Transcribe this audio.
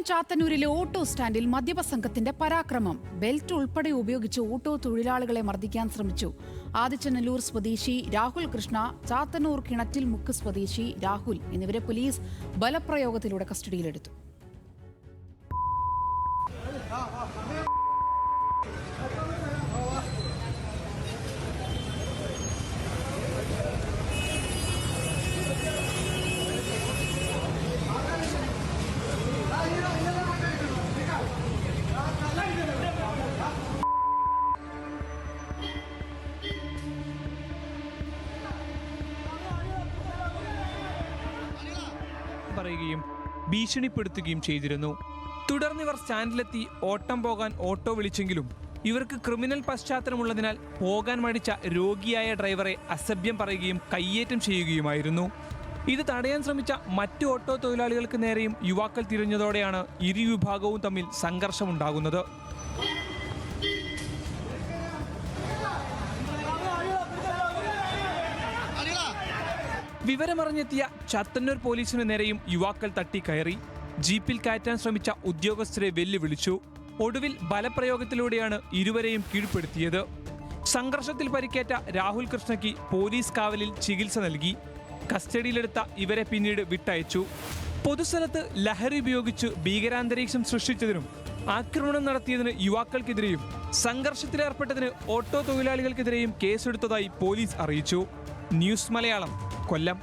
ചാത്തന്നൂരിലെ auto സ്റ്റാൻഡിൽ മദ്യപ സംഘത്തിന്റെ പരാക്രമം. Belt ഉൾപ്പെടെ ഉപയോഗിച്ച് ഓട്ടോ തൊഴിലാളികളെ മർദ്ദിക്കാൻ ശ്രമിച്ചു. ആദിച്ചനല്ലൂർ സ്വദേശി രാഹുൽ കൃഷ്ണ, ചാത്തന്നൂർ കിണറ്റിൽ മുക്ക് സ്വദേശി രാഹുൽ എന്നിവരെ പോലീസ് ബലപ്രയോഗത്തിലൂടെ കസ്റ്റഡിയിലെടുത്തു. പറയുകയും ഭീഷണിപ്പെടുത്തുകയും ചെയ്തിരുന്നു. തുടർന്ന് ഇവർ സ്റ്റാൻഡിലെത്തി ഓട്ടം പോകാൻ ഓട്ടോ വിളിച്ചെങ്കിലും ഇവർക്ക് ക്രിമിനൽ പശ്ചാത്തലമുള്ളതിനാൽ പോകാൻ മടിച്ച രോഗിയായ ഡ്രൈവറെ അസഭ്യം പറയുകയും കയ്യേറ്റം ചെയ്യുകയുമായിരുന്നു. ഇത് തടയാൻ ശ്രമിച്ച മറ്റു ഓട്ടോ തൊഴിലാളികൾക്ക് നേരെയും യുവാക്കൾ തിരിഞ്ഞതോടെയാണ് ഇരു വിഭാഗവും തമ്മിൽ സംഘർഷമുണ്ടാകുന്നത്. വിവരമറിഞ്ഞെത്തിയ ചാത്തന്നൂർ പോലീസിന് നേരെയും യുവാക്കൾ തട്ടിക്കയറി. ജീപ്പിൽ കയറ്റാൻ ശ്രമിച്ച ഉദ്യോഗസ്ഥരെ വെല്ലുവിളിച്ചു. ഒടുവിൽ ബലപ്രയോഗത്തിലൂടെയാണ് ഇരുവരെയും കീഴ്പ്പെടുത്തിയത്. സംഘർഷത്തിൽ പരിക്കേറ്റ രാഹുൽ കൃഷ്ണയ്ക്ക് പോലീസ് കാവലിൽ ചികിത്സ നൽകി. കസ്റ്റഡിയിലെടുത്ത ഇവരെ പിന്നീട് വിട്ടയച്ചു. പൊതുസ്ഥലത്ത് ലഹരി ഉപയോഗിച്ച് ഭീകരാന്തരീക്ഷം സൃഷ്ടിച്ചതിനും ആക്രമണം നടത്തിയതിന് യുവാക്കൾക്കെതിരെയും സംഘർഷത്തിലേർപ്പെട്ടതിന് ഓട്ടോ തൊഴിലാളികൾക്കെതിരെയും കേസെടുത്തതായി പോലീസ് അറിയിച്ചു. ന്യൂസ് മലയാളം, കൊല്ലം.